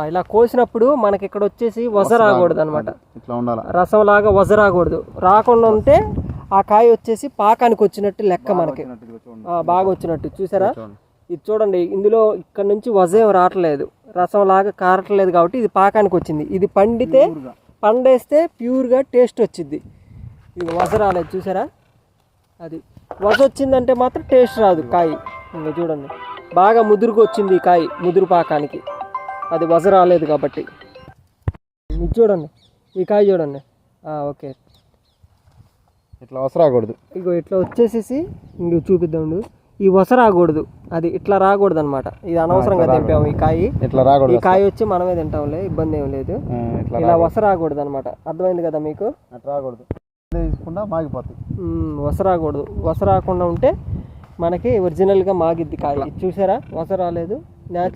ఇలా కోసినప్పుడు మనకి ఇక్కడ వచ్చేసి వజ రాకూడదు అనమాట. ఇట్లా ఉండాలి, రసం లాగా వజ రాకూడదు. రాకుండా ఉంటే ఆ కాయ వచ్చేసి పాకానికి వచ్చినట్టు లెక్క, మనకి బాగా వచ్చినట్టు. చూసారా, ఇది చూడండి, ఇందులో ఇక్కడ నుంచి వజ ఏం రావట్లేదు, రసం లాగా కారట్లేదు, కాబట్టి ఇది పాకానికి వచ్చింది. ఇది పండితే పండేస్తే ప్యూర్గా టేస్ట్ వచ్చింది. ఇది వజ రాలేదు, చూసారా. అది వజ వచ్చిందంటే మాత్రం టేస్ట్ రాదు కాయ. ఇంకా చూడండి, బాగా ముదురుకు వచ్చింది ఈ కాయ, ముదురు పాకానికి. అది వజ రాలేదు కాబట్టి. ఇది చూడండి, ఈ కాయ చూడండి. ఓకే, ఇట్లా వస రాకూడదు. ఇగో ఇట్లా వచ్చేసేసి ఇంక చూపిద్దాం. ఈ వస రాకూడదు, అది ఇట్లా రాకూడదు అనమాట. ఇది అనవసరంగా తింటాము ఈ కాయ. ఇట్లా రాకూడదు, ఈ కాయ వచ్చి మనమే తింటాంలే, ఇబ్బంది ఏం లేదు. ఇలా వస రాకూడదు అనమాట. అర్థమైంది కదా మీకు? అట్లా రాకూడదు, తీసుకుండా మాగిపోతాయి. వస రాకూడదు. వస రాకుండా ఉంటే మనకి ఒరిజినల్గా మాగిద్ది కాయ. చూసారా, వస రాలేదు, న్యాచురల్.